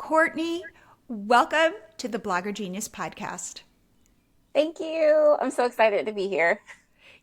Courtney, welcome to the Blogger Genius podcast. Thank you. I'm so excited to be here.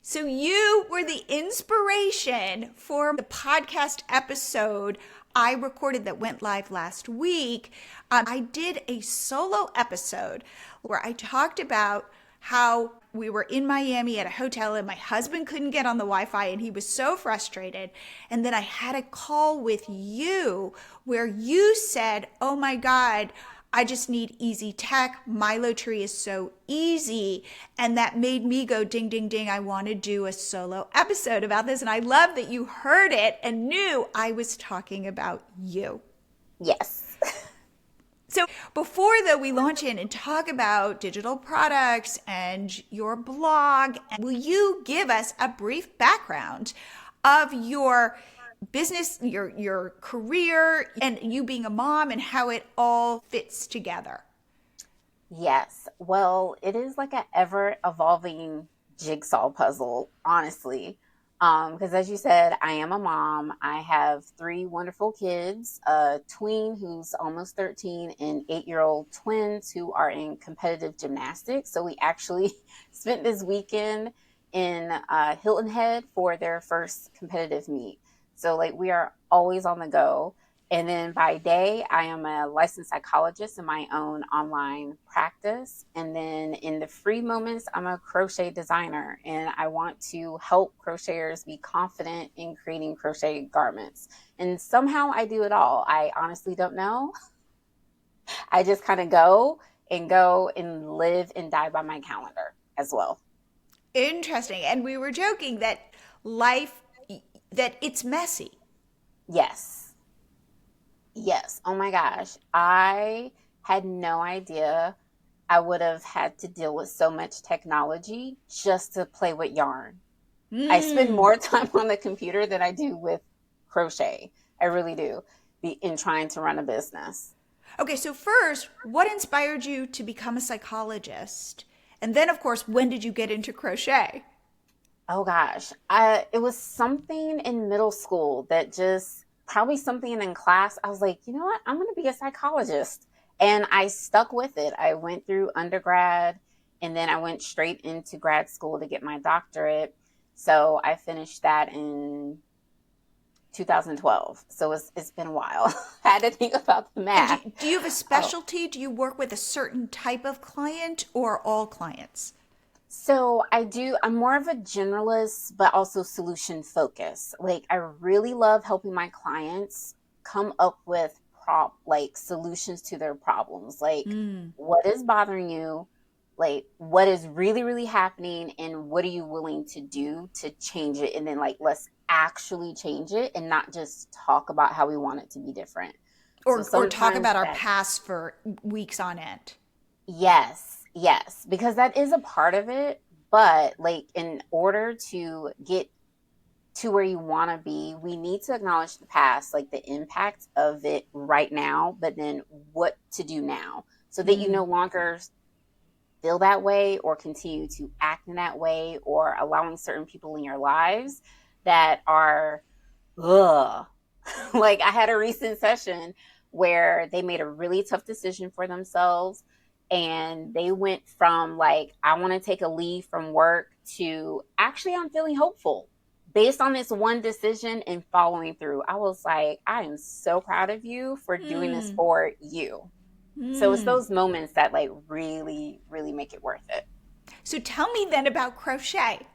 So, you were the inspiration for the podcast episode I recorded that went live last week. I did a solo episode where I talked about how we were in Miami at a hotel and my husband couldn't get on the Wi-Fi and he was so frustrated. And then I had a call with you where you said, "Oh my God, I just need easy tech. MiloTree is so easy." And that made me go ding, ding, ding. I want to do a solo episode about this. And I love that you heard it and knew I was talking about you. Yes. So before though we launch in and talk about digital products and your blog, will you give us a brief background of your business, your career, and you being a mom and how it all fits together? Yes. Well, it is like an ever evolving jigsaw puzzle, honestly. Because as you said, I am a mom. I have three wonderful kids, a tween who's almost 13 and 8-year-old twins who are in competitive gymnastics. So we actually spent this weekend in Hilton Head for their first competitive meet. So like we are always on the go. And then by day, I am a licensed psychologist in my own online practice. And then in the free moments, I'm a crochet designer and I want to help crocheters be confident in creating crochet garments. And somehow I do it all. I honestly don't know. I just kind of go and live and die by my calendar as well. Interesting. And we were joking that life, that it's messy. Yes. Yes. Oh my gosh. I had no idea I would have had to deal with so much technology just to play with yarn. I spend Mm. more time on the computer than I do with crochet. I really do, in trying to run a business. Okay, so first, what inspired you to become a psychologist? And then, of course, when did you get into crochet? Oh gosh. It was something in middle school that just probably something in class. I was like, you know what? I'm going to be a psychologist. And I stuck with it. I went through undergrad and then I went straight into grad school to get my doctorate. So I finished that in 2012. So it's been a while. I had to think about the And math. do you have a Oh, specialty? Do you work with a certain type of client or all clients? so I'm more of a generalist, but also solution focused. Like I really love helping my clients come up with like solutions to their problems. Like Mm. what is bothering you? Like what is really, really happening and what are you willing to do to change it? And then like, let's actually change it and not just talk about how we want it to be different. So Or talk sometimes about our that past for weeks on end. Yes, yes, because that is a part of it. But like in order to get to where you want to be, we need to acknowledge the past, like the impact of it right now, but then what to do now so that you Mm. no longer feel that way or continue to act in that way or allowing certain people in your lives that are, ugh. Like I had a recent session where they made a really tough decision for themselves and they went from like I want to take a leave from work to actually I'm feeling hopeful based on this one decision and following through. I was like, I am so proud of you for doing this Mm. for you. So it's Mm. those moments that like really really make it worth it. So tell me then about crochet.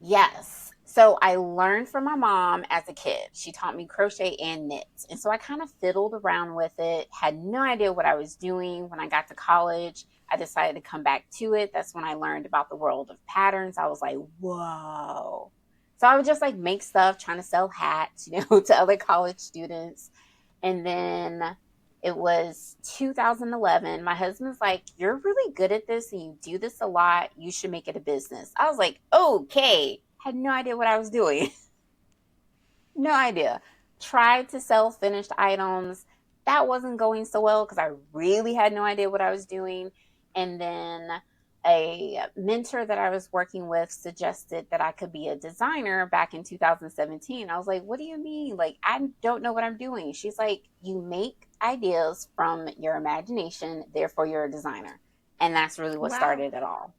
Yes. So I learned from my mom as a kid. She taught me crochet and knits. And so I kind of fiddled around with it, had no idea what I was doing. When I got to college, I decided to come back to it. That's when I learned about the world of patterns. I was like, whoa. So I would just like make stuff, trying to sell hats, to other college students. And then it was 2011. My husband's like, you're really good at this and you do this a lot. You should make it a business. I was like, okay. Had no idea what I was doing. No idea. Tried to sell finished items. That wasn't going so well because I really had no idea what I was doing. And then a mentor that I was working with suggested that I could be a designer back in 2017. I was like, what do you mean? Like, I don't know what I'm doing. She's like, you make ideas from your imagination, therefore you're a designer. And that's really what Wow. started it all.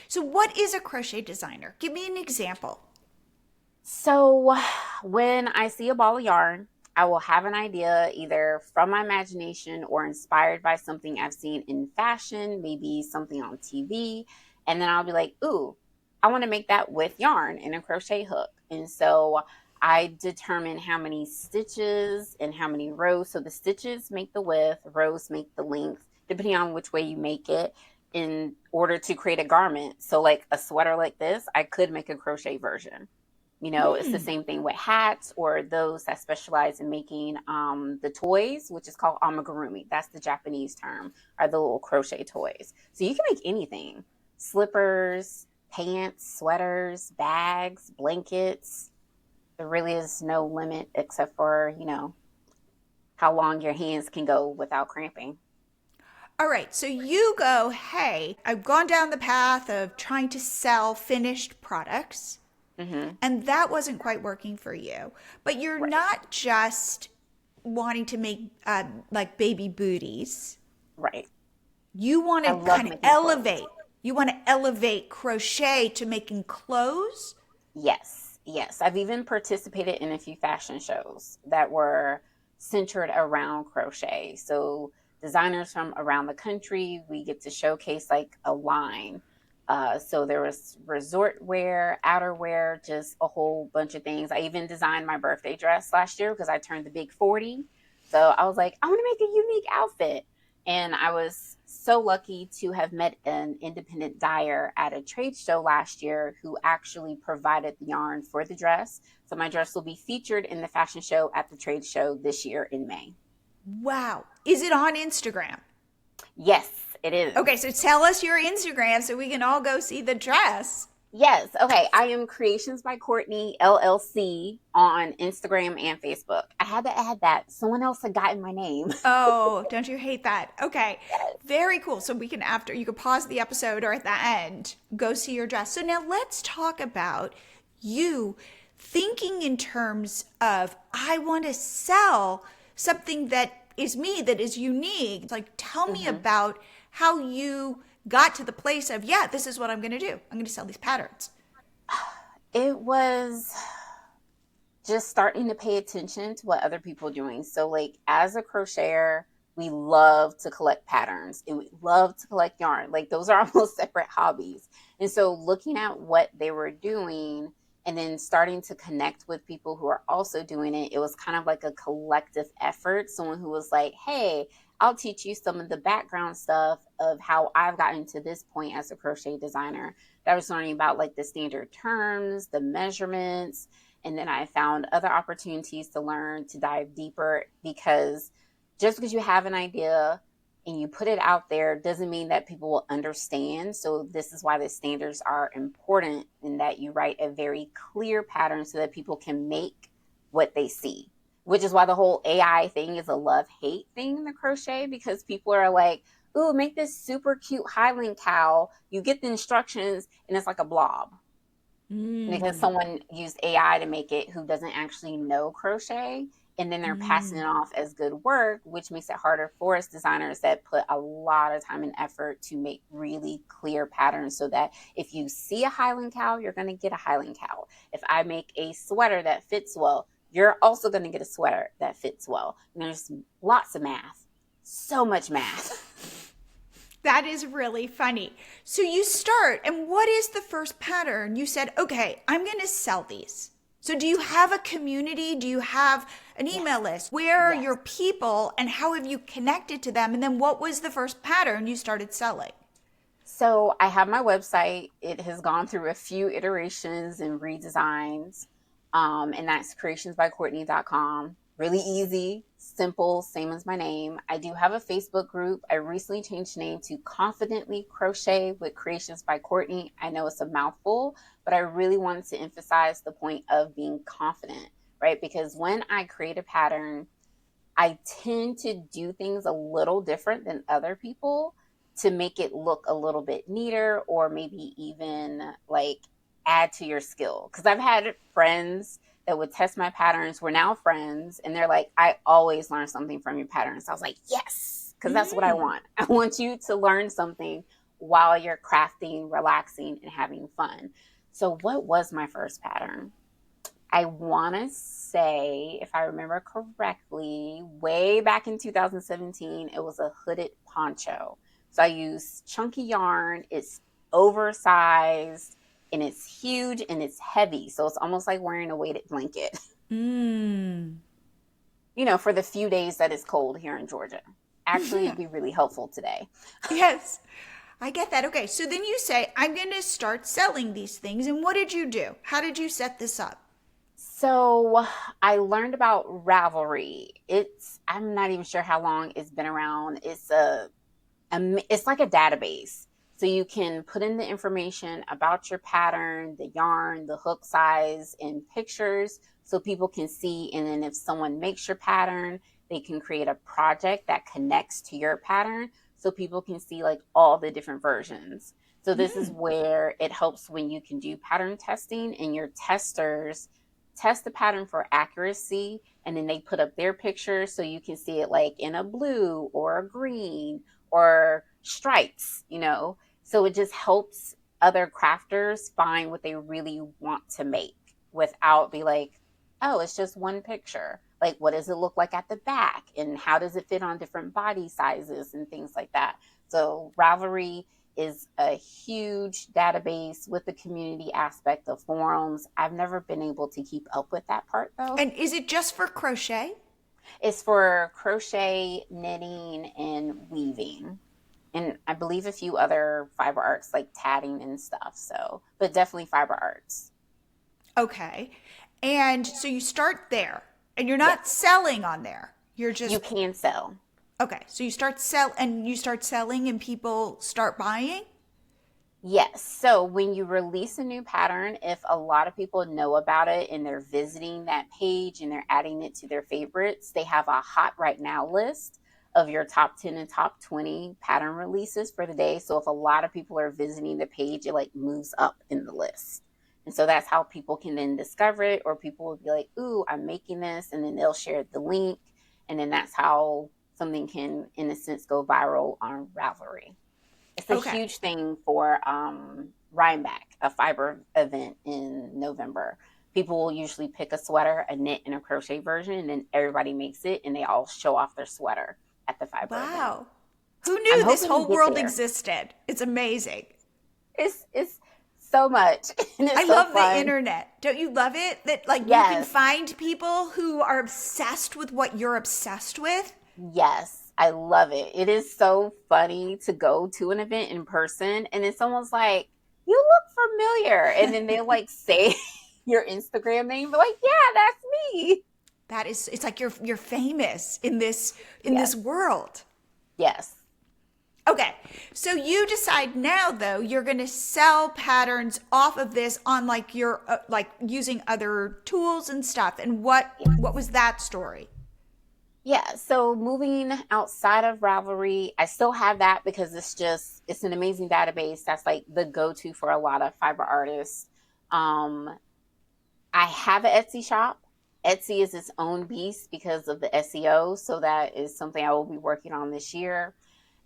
So, what is a crochet designer? Give me an example. So when I see a ball of yarn, I will have an idea either from my imagination or inspired by something I've seen in fashion, maybe something on TV. And then I'll be like, ooh, I want to make that with yarn and a crochet hook. And so I determine how many stitches and how many rows. So the stitches make the width, rows make the length, depending on which way you make it in order to create a garment. So like a sweater like this, I could make a crochet version. It's the Hmm. same thing with hats or those that specialize in making the toys, which is called amigurumi. That's the Japanese term, are the little crochet toys. So you can make anything: slippers, pants, sweaters, bags, blankets. There really is no limit except for, how long your hands can go without cramping. All right, so you go, hey, I've gone down the path of trying to sell finished products, Hmm. and that wasn't quite working for you. But you're Right. not just wanting to make like baby booties. Right. You want I to love kind of making clothes. elevate. You want to elevate crochet to making clothes. Yes, yes. I've even participated in a few fashion shows that were centered around crochet. So designers from around the country, we get to showcase like a line. So there was resort wear, outerwear, just a whole bunch of things. I even designed my birthday dress last year because I turned the big 40. So I was like, I want to make a unique outfit. And I was so lucky to have met an independent dyer at a trade show last year who actually provided the yarn for the dress. So my dress will be featured in the fashion show at the trade show this year in May. Wow. Is it on Instagram? Yes, it is. Okay, so tell us your Instagram so we can all go see the dress. Yes. Okay. I am Creations by Courtney LLC on Instagram and Facebook. I had to add that. Someone else had gotten my name. Oh, don't you hate that? Okay. Yes. Very cool. So we can after you can pause the episode or at the end, go see your dress. So now let's talk about you thinking in terms of I want to sell something that is me, that is unique. Like tell me Hmm. about how you got to the place of, yeah, this is what I'm going to do. I'm going to sell these patterns. It was just starting to pay attention to what other people are doing. So, like, as a crocheter, we love to collect patterns and we love to collect yarn. Like, those are almost separate hobbies. And so, looking at what they were doing and then starting to connect with people who are also doing it, it was kind of like a collective effort. Someone who was like, hey, I'll teach you some of the background stuff of how I've gotten to this point as a crochet designer. That I was learning about like the standard terms, the measurements, and then I found other opportunities to learn, to dive deeper, because just because you have an idea and you put it out there doesn't mean that people will understand. So this is why the standards are important, in that you write a very clear pattern so that people can make what they see. Which is why the whole AI thing is a love-hate thing in the crochet, because people are like, ooh, make this super cute Highland cow. You get the instructions and it's like a blob because Mm, someone used AI to make it who doesn't actually know crochet. And then they're passing it mm. off as good work, which makes it harder for us designers that put a lot of time and effort to make really clear patterns so that if you see a Highland cow, you're going to get a Highland cow. If I make a sweater that fits well, you're also going to get a sweater that fits well. And there's lots of math, so much math. That is really funny. So you start, and what is the first pattern? You said, okay, I'm going to sell these. So do you have a community? Do you have an email Yes. list? Where are Yes. your people and how have you connected to them? And then what was the first pattern you started selling? So I have my website. It has gone through a few iterations and redesigns. And that's creationsbycourtney.com. Really easy, simple, same as my name. I do have a Facebook group. I recently changed the name to Confidently Crochet with Creations by Courtney. I know it's a mouthful, but I really wanted to emphasize the point of being confident, right? Because when I create a pattern, I tend to do things a little different than other people to make it look a little bit neater, or maybe even like add to your skill. Because I've had friends that would test my patterns were now friends. And they're like, I always learn something from your patterns. I was like, yes, because that's what I Mm. want. I want you to learn something while you're crafting, relaxing, and having fun. So, what was my first pattern? I want to say, if I remember correctly, way back in 2017, it was a hooded poncho. So I used chunky yarn. It's oversized and it's huge and it's heavy. So it's almost like wearing a weighted blanket, Mm. for the few days that it's cold here in Georgia. Actually, it'd be really helpful today. Yes, I get that. Okay, so then you say, I'm going to start selling these things. And what did you do? How did you set this up? So I learned about Ravelry. I'm not even sure how long it's been around. It's like a database. So you can put in the information about your pattern, the yarn, the hook size, and pictures so people can see. And then if someone makes your pattern, they can create a project that connects to your pattern so people can see like all the different versions. So this is Mm. where it helps when you can do pattern testing and your testers test the pattern for accuracy, and then they put up their picture so you can see it like in a blue or a green or stripes. So it just helps other crafters find what they really want to make without be like, oh, it's just one picture. Like, what does it look like at the back? And how does it fit on different body sizes and things like that? So Ravelry is a huge database with the community aspect of forums. I've never been able to keep up with that part though. And is it just for crochet? It's for crochet, knitting, and weaving. And I believe a few other fiber arts like tatting and stuff. So, but definitely fiber arts. Okay. And so you start there and you're not Yes, selling on there. You're you just, can sell. okay. So you start selling and people start buying? Yes. So when you release a new pattern, if a lot of people know about it and they're visiting that page and they're adding it to their favorites, they have a hot right now list of your top 10 and top 20 pattern releases for the day. So if a lot of people are visiting the page, it like moves up in the list. And so that's how people can then discover it, or people will be like, ooh, I'm making this. And then they'll share the link. And then that's how something can, in a sense, go viral on Ravelry. It's a Okay. huge thing for Rhinebeck, a fiber event in November. People will usually pick a sweater, a knit, and a crochet version, and then everybody makes it, and they all show off their sweater at the fiber event. Wow. Who I'm knew this hoping to whole get world there. existed? It's amazing. It's so much, and I it's so love the fun. internet. Don't you love it? That like you can Yes, find people who are obsessed with what you're obsessed with. yes, I love it. It is so funny to go to an event in person, and it's almost like you look familiar, and then they like say your Instagram name, but like, yeah, that's me. That is, it's like you're famous in this Yes, world. yes, Okay, so you decide now though you're going to sell patterns off of this on like your like using other tools and stuff. And what yes. was that story? Yeah, so moving outside of Ravelry, I still have that because it's an amazing database that's like the go-to for a lot of fiber artists. Um, I have an Etsy shop. Etsy is its own beast because of the SEO, so that is something I will be working on this year.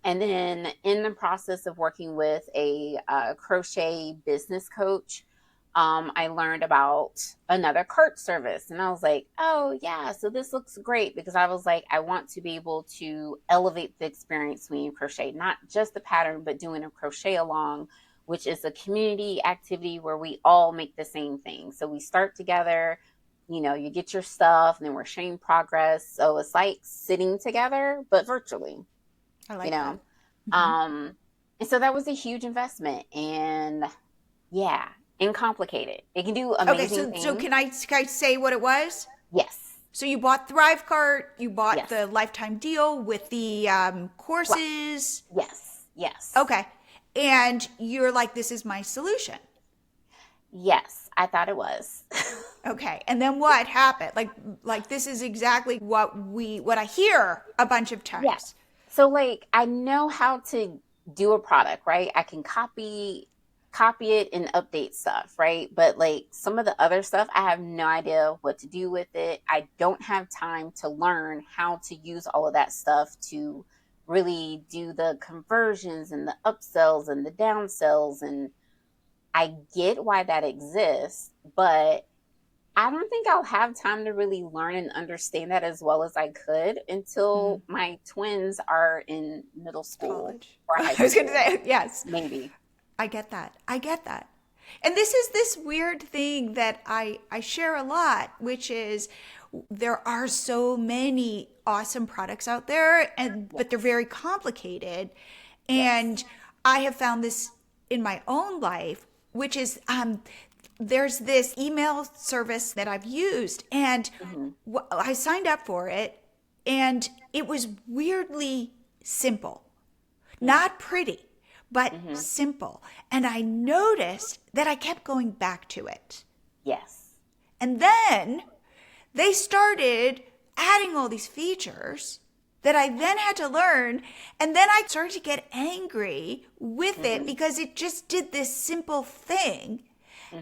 And then in the process of working with a crochet business coach, I learned about another cart service. And I was like, oh, yeah, so this looks great because I was like, I want to be able to elevate the experience when you crochet, not just the pattern, but doing a crochet along, which is a community activity where we all make the same thing. So we start together. You get your stuff and then we're sharing progress. So it's like sitting together, but virtually I you like that. know. Um, and so that was a huge investment, and yeah, and complicated. It can do Okay, amazing so things. can I say what it was? Yes, So you bought ThriveCart, you bought yes, the lifetime deal with the Well, courses. yes, yes, Okay, and you're like, this is my solution. yes. I thought it was. Okay, and then what happened? Like this is exactly what I hear a bunch of Yeah. times. So like I know how to do a product, right? I can copy. copy it and update stuff, right? But like some of the other stuff, I have no idea what to do with it. I don't have time to learn how to use all of that stuff to really do the conversions and the upsells and the downsells. And I get why that exists, but I don't think I'll have time to really learn and understand that as well as I could until my twins are in middle school College. or high I was going to school. say, yes. Maybe. I get that. I get that. And this is this weird thing that I share a lot, which is there are so many awesome products out there, but they're very complicated. Yes. And I have found this in my own life, which is there's this email service that I've used, and I signed up for it, and it was weirdly simple, not pretty, but simple. And I noticed that I kept going back to it. Yes. And then they started adding all these features that I then had to learn. And then I started to get angry with it because it just did this simple thing.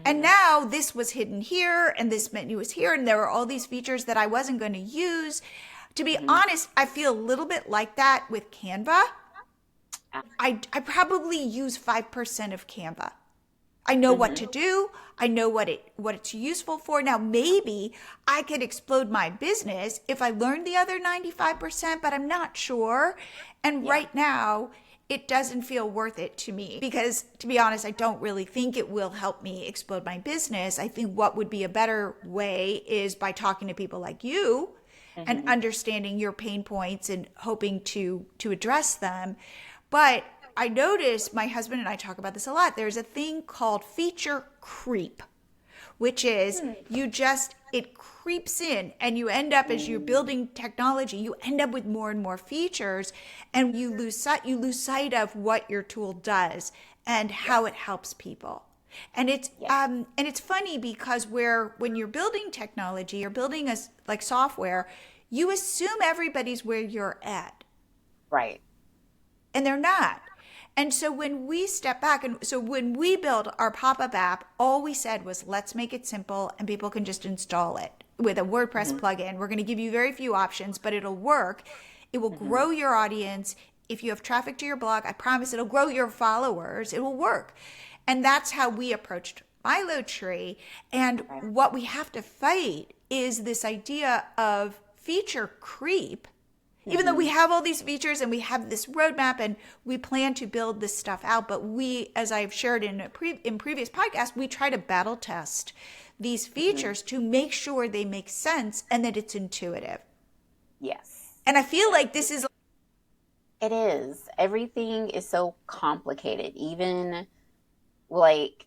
And now this was hidden here and this menu was here. And there were all these features that I wasn't going to use. To be honest, I feel a little bit like that with Canva. I probably use 5% of Canva. I know what to do. I know what it's useful for. Now, maybe I could explode my business if I learned the other 95%, but I'm not sure. And right now, it doesn't feel worth it to me because, to be honest, I don't really think it will help me explode my business. I think what would be a better way is by talking to people like you and understanding your pain points and hoping to address them. But I notice my husband and I talk about this a lot. There's a thing called feature creep, which is it creeps in and you end up, as you're building technology, you end up with more and more features and you lose sight of what your tool does and how it helps people. And it's funny because when you're building technology, you're building like software, you assume everybody's where you're at. Right. And they're not. And so when we step back, and so when we built our pop-up app, all we said was, let's make it simple and people can just install it with a WordPress plugin. We're going to give you very few options, but it'll work. It will grow your audience. If you have traffic to your blog, I promise it'll grow your followers. It will work. And that's how we approached MiloTree. And what we have to fight is this idea of feature creep. Even though we have all these features and we have this roadmap and we plan to build this stuff out, but we, as I've shared in previous podcasts, we try to battle test these features to make sure they make sense and that it's intuitive. Yes. And I feel like this is... It is. Everything is so complicated. Even like,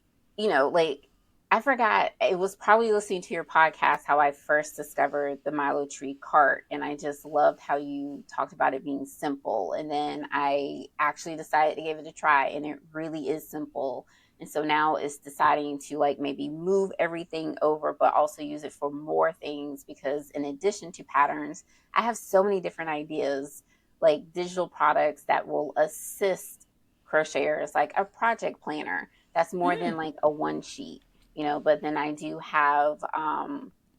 I forgot, it was probably listening to your podcast how I first discovered the MiloTree cart, and I just loved how you talked about it being simple. And then I actually decided to give it a try, and it really is simple. And so now it's deciding to like maybe move everything over, but also use it for more things, because in addition to patterns, I have so many different ideas, like digital products that will assist crocheters, like a project planner that's more than like a one sheet. But then I do have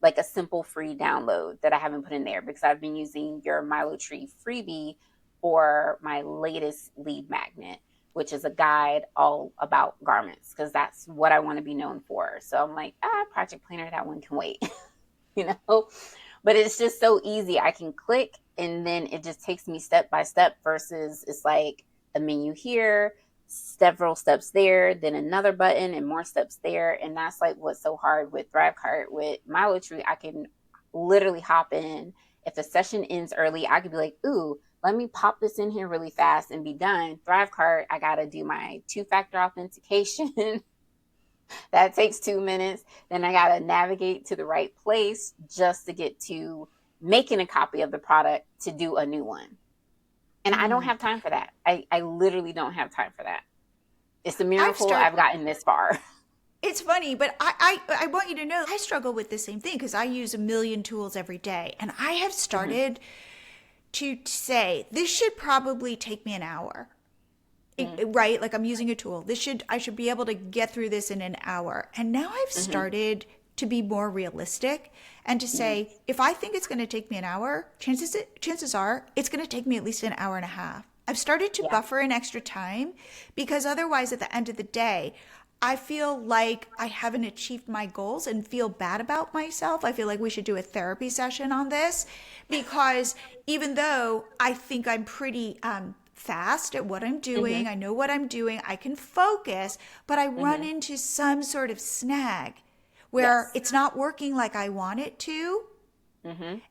like a simple free download that I haven't put in there because I've been using your MiloTree freebie for my latest lead magnet, which is a guide all about garments, because that's what I want to be known for. So I'm like, project planner, that one can wait, but it's just so easy. I can click and then it just takes me step by step versus it's like a menu here, several steps there, then another button and more steps there. And that's like what's so hard with ThriveCart. With MiloTree, I can literally hop in. If the session ends early, I could be like, ooh, let me pop this in here really fast and be done. ThriveCart, I got to do my 2-factor authentication. That takes 2 minutes. Then I got to navigate to the right place just to get to making a copy of the product to do a new one. And I don't have time for that. I literally don't have time for that. It's a miracle I've gotten this far. It's funny, but I want you to know I struggle with the same thing because I use a million tools every day. And I have started to say, this should probably take me an hour. Right? Like I'm using a tool. I should be able to get through this in an hour. And now I've started to be more realistic and to say, if I think it's going to take me an hour, chances are it's going to take me at least an hour and a half. I've started to buffer in extra time because otherwise at the end of the day, I feel like I haven't achieved my goals and feel bad about myself. I feel like we should do a therapy session on this because even though I think I'm pretty fast at what I'm doing, I know what I'm doing, I can focus, but I run into some sort of snag where it's not working like I want it to.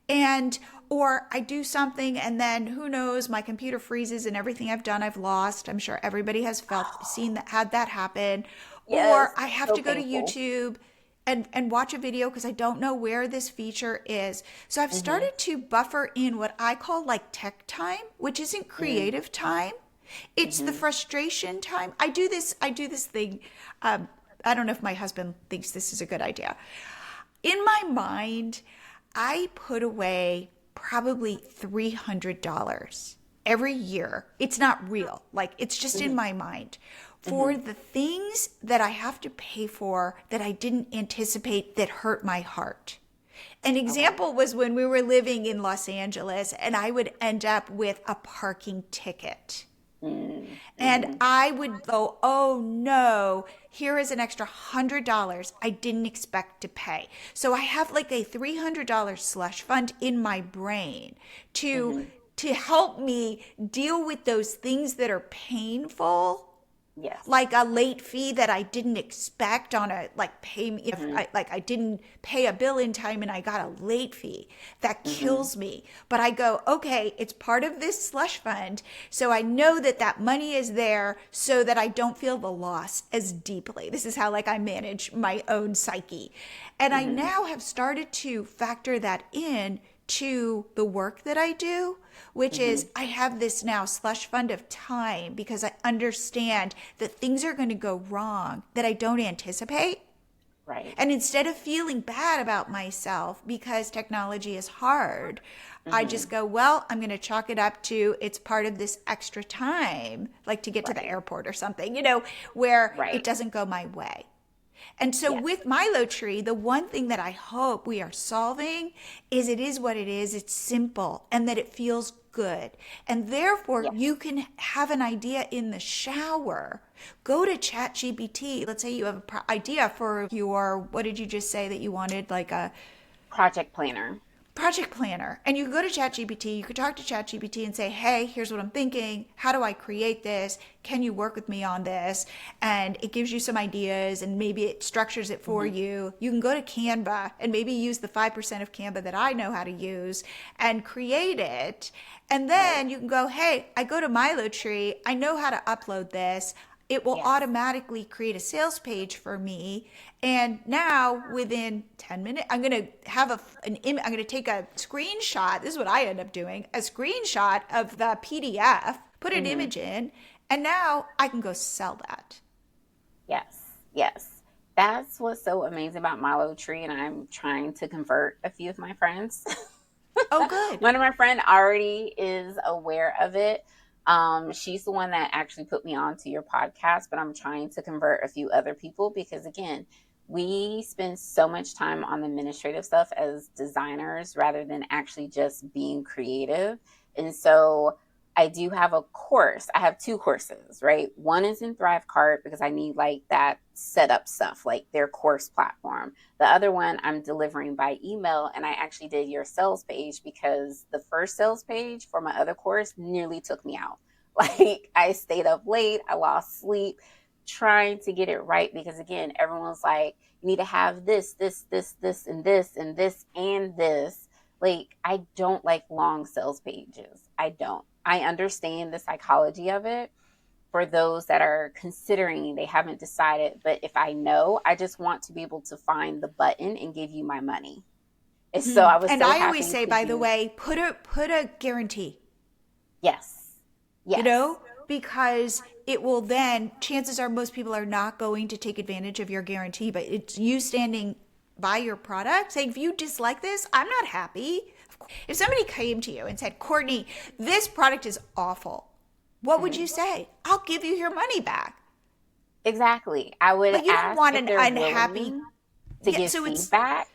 And or I do something and then who knows, my computer freezes and everything I've done I've lost. I'm sure everybody has had that happen. Yes, Or I have so to go to painful. YouTube and watch a video because I don't know where this feature is. So I've started to buffer in what I call like tech time, which isn't creative time. It's the frustration time. I do this thing. I don't know if my husband thinks this is a good idea. In my mind, I put away probably $300 every year. It's not real. Like it's just in my mind for the things that I have to pay for that I didn't anticipate that hurt my heart. An example was when we were living in Los Angeles and I would end up with a parking ticket. And I would go, oh no, here is an extra $100 I didn't expect to pay. So I have like a $300 slush fund in my brain to help me deal with those things that are painful. Yes. Like a late fee that I didn't expect on a I didn't pay a bill in time and I got a late fee that kills me. But I go, okay, it's part of this slush fund, so I know that that money is there so that I don't feel the loss as deeply. This is how like I manage my own psyche, and I now have started to factor that in to the work that I do, which is I have this now slush fund of time because I understand that things are going to go wrong that I don't anticipate. Right. And instead of feeling bad about myself because technology is hard, I just go, well, I'm going to chalk it up to it's part of this extra time, like to get to the airport or something, where it doesn't go my way. And so with MiloTree, the one thing that I hope we are solving is it is what it is. It's simple and that it feels good. And therefore you can have an idea in the shower. Go to ChatGPT. Let's say you have an idea for your, what did you just say that you wanted? Like a project planner. And you go to ChatGPT, you could talk to ChatGPT and say, hey, here's what I'm thinking. How do I create this? Can you work with me on this? And it gives you some ideas and maybe it structures it for you. You can go to Canva and maybe use the 5% of Canva that I know how to use and create it. And then you can go, hey, I go to MiloTree. I know how to upload this. It will automatically create a sales page for me. And now within 10 minutes, I'm going to have I'm going to take a screenshot. This is what I end up doing, a screenshot of the PDF, put an image in, and now I can go sell that. Yes. That's what's so amazing about MiloTree, and I'm trying to convert a few of my friends. Oh, good. One of my friends already is aware of it. She's the one that actually put me on to your podcast, but I'm trying to convert a few other people because, again, we spend so much time on the administrative stuff as designers rather than actually just being creative. And so I do have a course. I have 2 courses, right? One is in ThriveCart because I need like that setup stuff, like their course platform. The other one I'm delivering by email. And I actually did your sales page because the first sales page for my other course nearly took me out. Like I stayed up late, I lost sleep trying to get it right because, again, everyone's like, you need to have this, and this, and this, and this. Like, I don't like long sales pages. I don't. I understand the psychology of it for those that are considering, they haven't decided. But if I know, I just want to be able to find the button and give you my money. And so I was And so I happy always say, to by do- the way, put a guarantee. Yes. Because it will then, chances are most people are not going to take advantage of your guarantee, but it's you standing by your product saying, if you dislike this, I'm not happy. If somebody came to you and said, Courtney, this product is awful, what would you say? I'll give you your money back. Exactly. I would But you don't ask want if an they're unhappy. willing to Yeah, give so it's feedback,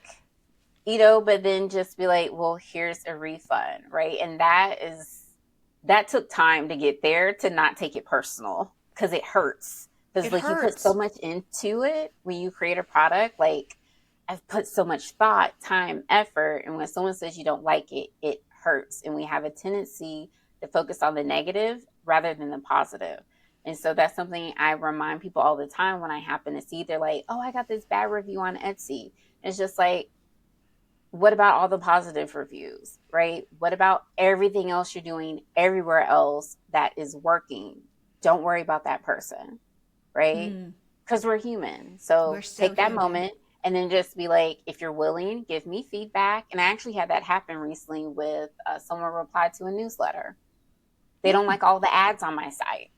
but then just be like, well, here's a refund, right? And that took time to get there, to not take it personal, because it hurts. Because it like you put so hurts. much into it when you create a product, like I've put so much thought, time, effort, and when someone says you don't like it, it hurts. And we have a tendency to focus on the negative rather than the positive. And so that's something I remind people all the time when I happen to see, they're like, oh, I got this bad review on Etsy. It's just like, what about all the positive reviews, right? What about everything else you're doing everywhere else that is working? Don't worry about that person, right? Because we're human. We're So so take that human. moment and then just be like, if you're willing, give me feedback. And I actually had that happen recently with someone replied to a newsletter. They don't like all the ads on my site.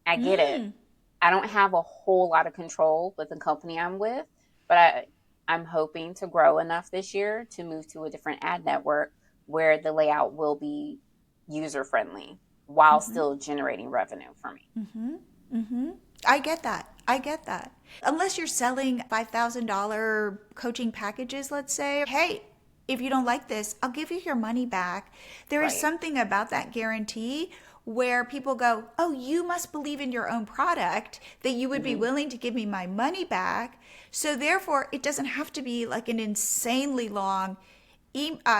I get it. Mm. I don't have a whole lot of control with the company I'm with, but I'm hoping to grow enough this year to move to a different ad network where the layout will be user friendly while still generating revenue for me. I get that. I get that. Unless you're selling $5,000 coaching packages, let's say, hey, if you don't like this, I'll give you your money back. There is Right. something about that guarantee where people go, oh, you must believe in your own product that you would be Mm-hmm. willing to give me my money back. So therefore, it doesn't have to be like an insanely long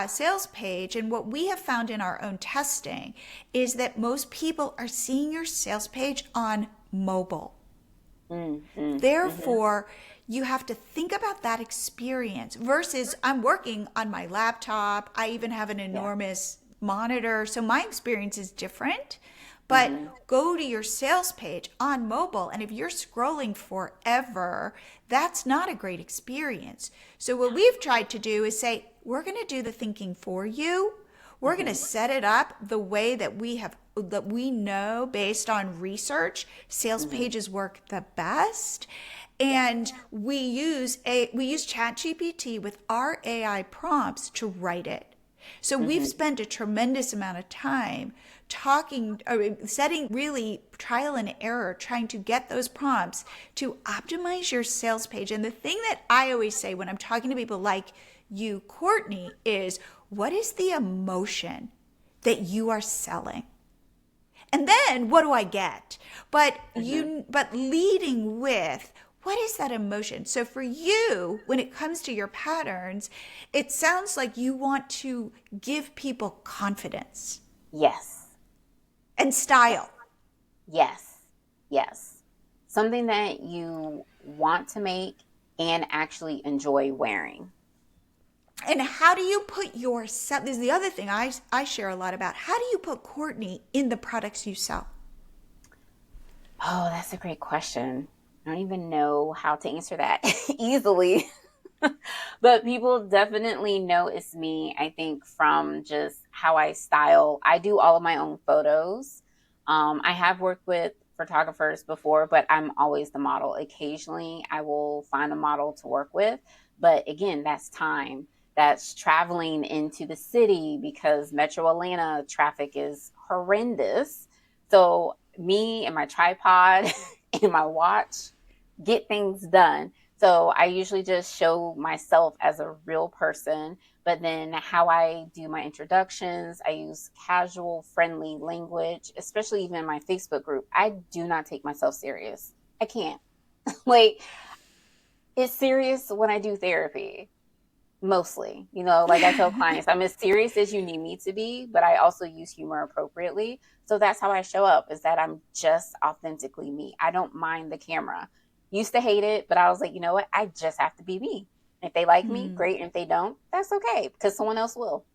sales page. And what we have found in our own testing is that most people are seeing your sales page on mobile. Mm-hmm. Mm-hmm. Therefore, you have to think about that experience versus I'm working on my laptop. I even have an Yeah. enormous monitor. So my experience is different. But Mm-hmm. go to your sales page on mobile. And if you're scrolling forever, that's not a great experience. So what we've tried to do is say, we're going to do the thinking for you. We're going to Mm-hmm. set it up the way that we know based on research sales Mm-hmm. pages work the best. Yeah. And we use ChatGPT with our AI prompts to write it. So we've Mm-hmm. spent a tremendous amount of time talking, or setting really trial and error, trying to get those prompts to optimize your sales page. And the thing that I always say when I'm talking to people like you, Courtney, is what is the emotion that you are selling? And then what do I get? Mm-hmm. But leading with what is that emotion? So for you, when it comes to your patterns, it sounds like you want to give people confidence Yes. and Yes. style. Yes. Yes. Something that you want to make and actually enjoy wearing. And how do you put yourself? This is the other thing I share a lot about. How do you put Courtney in the products you sell? Oh, that's a great question. I don't even know how to answer that easily. But people definitely know it's me, I think, from just how I style. I do all of my own photos. I have worked with photographers before, but I'm always the model. Occasionally, I will find a model to work with. But again, that's time. That's traveling into the city because Metro Atlanta traffic is horrendous. So, me and my tripod and my watch get things done. So I usually just show myself as a real person, but then how I do my introductions, I use casual, friendly language, especially even in my Facebook group. I do not take myself serious. I can't. Like, it's serious when I do therapy, mostly. Like I tell clients, I'm as serious as you need me to be, but I also use humor appropriately. So that's how I show up, is that I'm just authentically me. I don't mind the camera. Used to hate it, but I was like, you know what? I just have to be me. If they like me, great. And if they don't, that's okay because someone else will.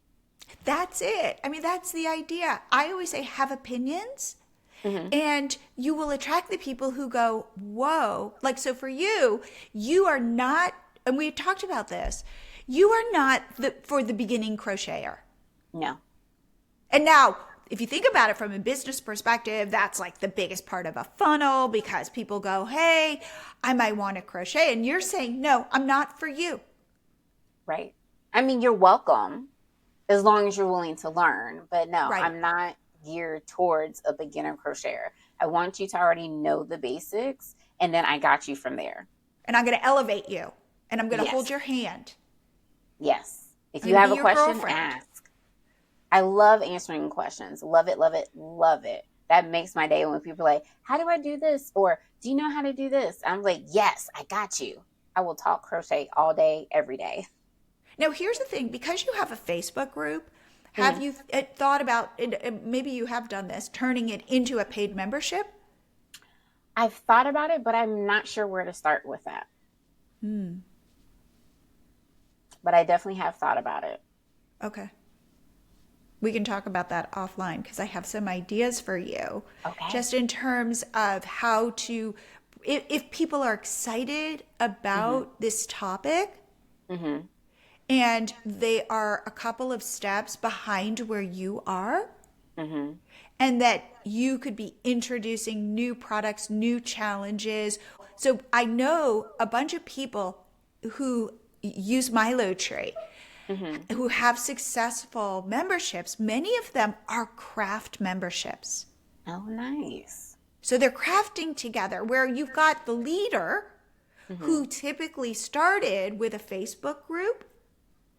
That's it. I mean, that's the idea. I always say have opinions Hmm. and you will attract the people who go, whoa. Like, so for you, you are not, and we talked about this, you are not for the beginning crocheter. No. And now, if you think about it from a business perspective, that's like the biggest part of a funnel because people go, hey, I might want to crochet. And you're saying, no, I'm not for you. Right. I mean, you're welcome as long as you're willing to learn. But no, Right. I'm not geared towards a beginner crocheter. I want you to already know the basics, and then I got you from there. And I'm going to elevate you, and I'm going to hold Yes. your hand. Yes. If I'm you going to have be a your question, girlfriend. ask. I love answering questions. Love it, love it, love it. That makes my day when people are like, how do I do this? Or do you know how to do this? I'm like, yes, I got you. I will talk crochet all day, every day. Now, here's the thing, because you have a Facebook group, have Mhm. you thought about, maybe you have done this, turning it into a paid membership? I've thought about it, but I'm not sure where to start with that. But I definitely have thought about it. Okay. We can talk about that offline because I have some ideas for you, Okay. just in terms of how to, if people are excited Mhm. about this topic Mhm. and they are a couple of steps behind where you are, Mhm. and that you could be introducing new products, new challenges. So I know a bunch of people who use MiloTree Mhm. who have successful memberships. Many of them are craft memberships. Oh, nice. So they're crafting together where you've got the leader who Mhm. typically started with a Facebook group,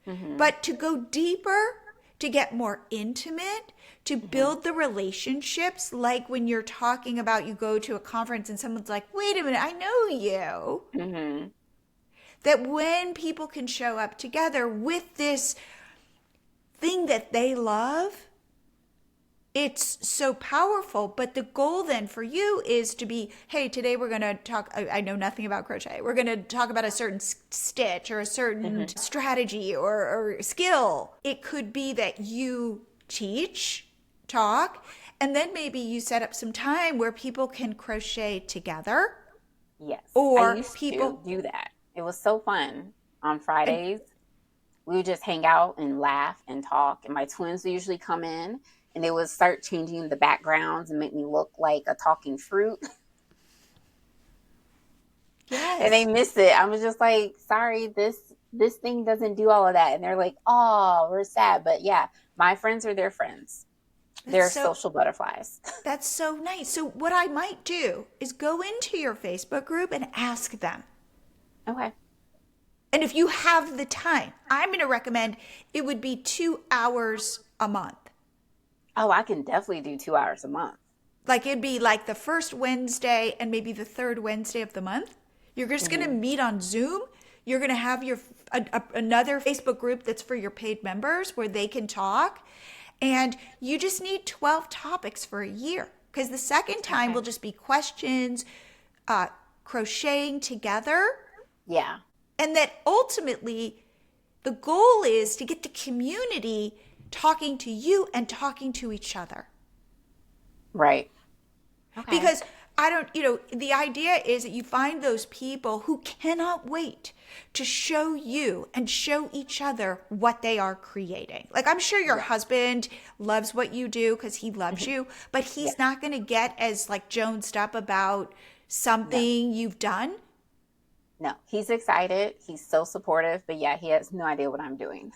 Mhm. but to go deeper, to get more intimate, to Mhm. build the relationships, like when you're talking about you go to a conference and someone's like, wait a minute, I know you. Mhm. That when people can show up together with this thing that they love, it's so powerful. But the goal then for you is to be, hey, today we're going to talk. I know nothing about crochet. We're going to talk about a certain stitch or a certain Mhm. strategy or skill. It could be that you teach, talk, and then maybe you set up some time where people can crochet together Yes, I or used to people. do that. It was so fun. On And Fridays, we would just hang out and laugh and talk. And my twins would usually come in and they would start changing the backgrounds and make me look like a talking fruit. And they yes, miss it. I was just like, sorry, this thing doesn't do all of that. And they're like, oh, we're sad. But yeah, my friends are their friends. that's They're so social butterflies. that's so nice. So what I might do is go into your Facebook group and ask them. Okay. And if you have the time, I'm going to recommend it would be 2 hours a month. Oh, I can definitely do 2 hours a month. Like it'd be like the first Wednesday and maybe the third Wednesday of the month. You're just going to Hmm. meet on Zoom. You're going to have another Facebook group that's for your paid members where they can talk. And you just need 12 topics for a year because the second time will Okay. just be questions, uh, crocheting together. Yeah. And that ultimately the goal is to get the community talking to you and talking to each other. Right. Okay. Because I don't, the idea is that you find those people who cannot wait to show you and show each other what they are creating. Like, I'm sure your Yeah. husband loves what you do because he loves you, but he's Yes. not going to get as like jonesed up about No. something you've done. No. He's excited. He's so supportive, but yeah, he has no idea what I'm doing.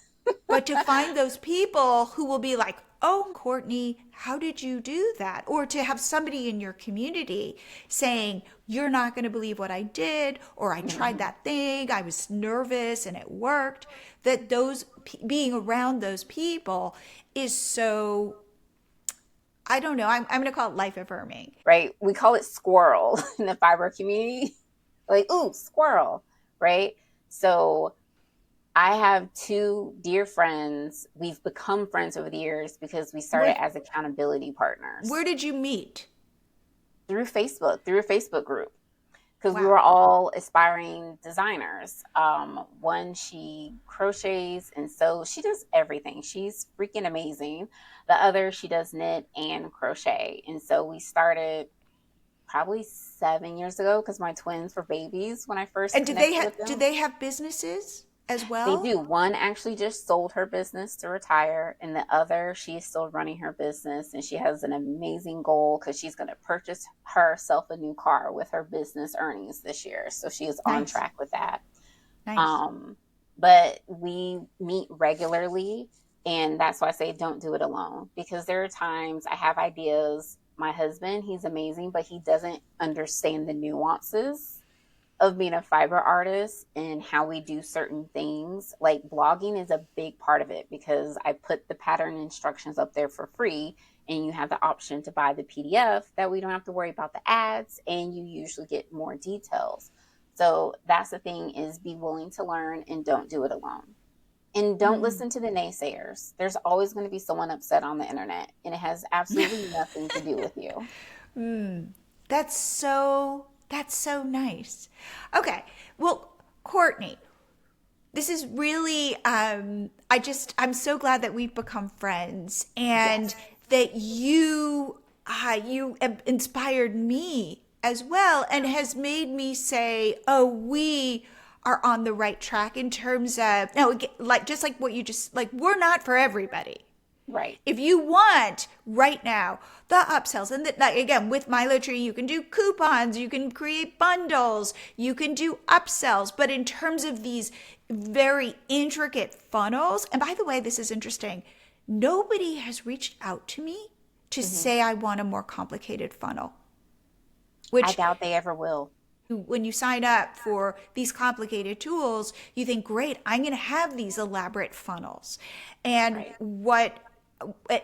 But to find those people who will be like, oh, Courtney, how did you do that? Or to have somebody in your community saying, you're not going to believe what I did, or I tried Mhm. that thing, I was nervous and it worked. That those being around those people is so, I don't know, I'm going to call it life affirming. Right? We call it squirrel in the fiber community. Like, ooh, squirrel, right? So I have two dear friends. We've become friends over the years because we started What, as accountability where partners did you meet? through Facebook, through a Facebook group. Because we Wow. were all aspiring designers. One, she crochets, and so she does everything. She's freaking amazing. The other, she does knit and crochet. And so we started probably 7 years ago because my twins were babies when I first And connected with do them. they have businesses as They well? do. One actually just sold her business to retire, and the other, she's still running her business, and she has an amazing goal because she's going to purchase herself a new car with her business earnings this year. So she is on Nice. track with that. Nice. Um, but we meet regularly, And that's why I say don't do it alone, because there are times I have ideas. My husband, he's amazing, but he doesn't understand the nuances of being a fiber artist and how we do certain things. Like blogging is a big part of it because I put the pattern instructions up there for free, and you have the option to buy the PDF that we don't have to worry about the ads, and you usually get more details. So that's the thing, is be willing to learn and don't do it alone. And don't Mm. listen to the naysayers. There's always going to be someone upset on the internet, and it has absolutely nothing to do with you. That's so nice. Okay. Well, Courtney, this is really I'm so glad that we've become friends and Yes. that you have inspired me as well and has made me say, "Oh, we are on the right track in terms of no, like just like what you just like we're not for everybody." Right. If you want right now the upsells and like again with MiloTree, you can do coupons, you can create bundles, you can do upsells. But in terms of these very intricate funnels, and by the way, this is interesting. Nobody has reached out to me to Hmm. say I want a more complicated funnel, I which doubt they ever will. when you sign up for these complicated tools, you think, great, I'm going to have these elaborate funnels. And Right.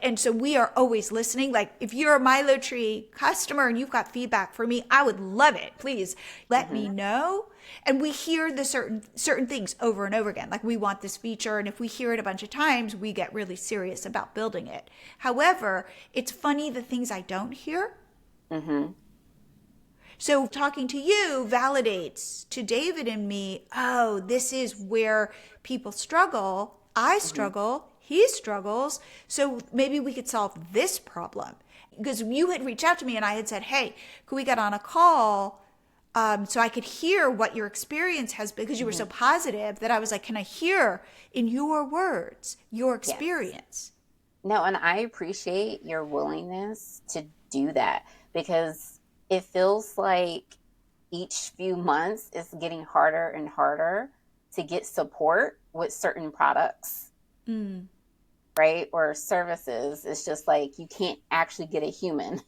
and so we are always listening. Like if you're a MiloTree customer and you've got feedback for me, I would love it. Please let Hmm. me know. And we hear the certain things over and over again. Like we want this feature, and if we hear it a bunch of times, we get really serious about building it. However, it's funny the things I don't hear. Hmm. So talking to you validates to David and me, oh, this is where people struggle. I Hmm. struggle. He struggles. So maybe we could solve this problem. Because you had reached out to me and I had said, hey, could we get on a call so I could hear what your experience has been? Because you were so Hmm. positive that I was like, can I hear in your words your Yes. experience? No, and I appreciate your willingness to do that, because it feels like each few months it's getting harder and harder to get support with certain products, Mm. right? Or services. It's just like you can't actually get a human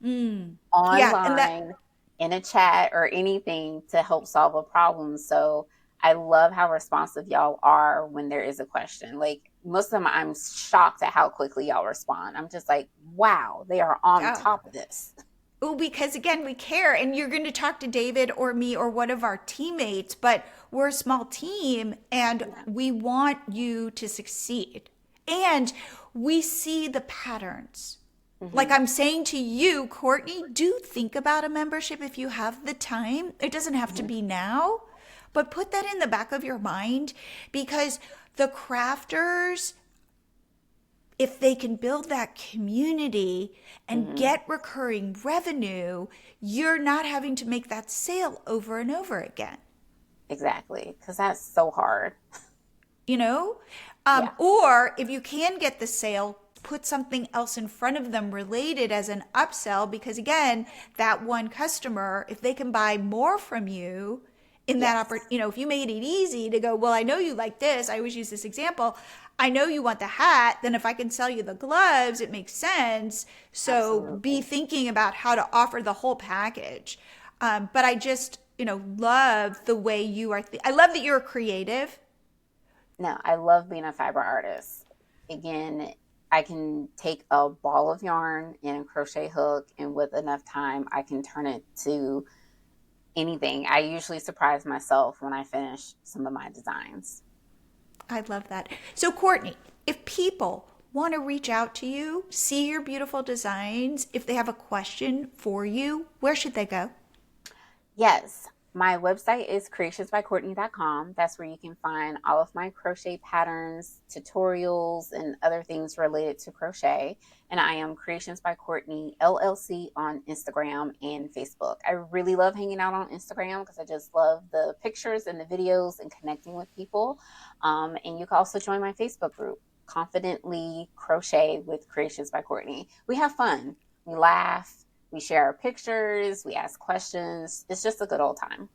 Mm. Yeah. And that, online in a chat or anything to help solve a problem. So I love how responsive y'all are when there is a question. Like most of them, I'm shocked at how quickly y'all respond. I'm just like, wow, they are on yeah. top of this. Well, because again, we care, and you're going to talk to David or me or one of our teammates, but we're a small team and Yeah. we want you to succeed. And we see the patterns. Like Hmm. I'm saying to you, Courtney, do think about a membership if you have the time. It doesn't have to Hmm. be now, but put that in the back of your mind because the crafters, if they can build that community and Hmm. get recurring revenue, you're not having to make that sale over and over again, Exactly. Because that's so hard. you know? Yeah. Or if you can get the sale, put something else in front of them related as an upsell, because again, that one customer, if they can buy more from you, in that Yes. if you made it easy to go, well, I know you like this. I always use this example. I know you want the hat. Then if I can sell you the gloves, it makes sense. So be Absolutely. thinking about how to offer the whole package. But I just, love the way you are. I love that you're creative. No, I love being a fiber artist. Again, I can take a ball of yarn and a crochet hook, and with enough time, I can turn it to anything. I usually surprise myself when I finish some of my designs. I love that. So, Courtney, if people want to reach out to you, see your beautiful designs, if they have a question for you, where should they go? Yes, my website is creationsbycourtney.com. That's where you can find all of my crochet patterns, tutorials, and other things related to crochet. And I am Creations by Courtney LLC on Instagram and Facebook. I really love hanging out on Instagram because I just love the pictures and the videos and connecting with people. And you can also join my Facebook group, Confidently Crochet with Creations by Courtney. We have fun, we laugh, we share our pictures, we ask questions. It's just a good old time.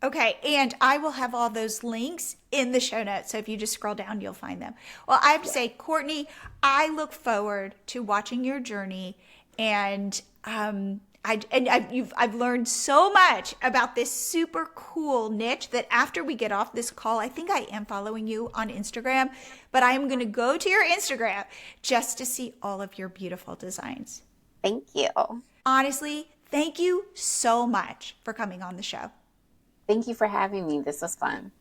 Okay, and I will have all those links in the show notes. So if you just scroll down, you'll find them. Well, I have to say, Courtney, I look forward to watching your journey, and I've learned so much about this super cool niche that after we get off this call, I think I am following you on Instagram, but I am going to go to your Instagram just to see all of your beautiful designs. Thank you. Honestly, thank you so much for coming on the show. Thank you for having me. This was fun.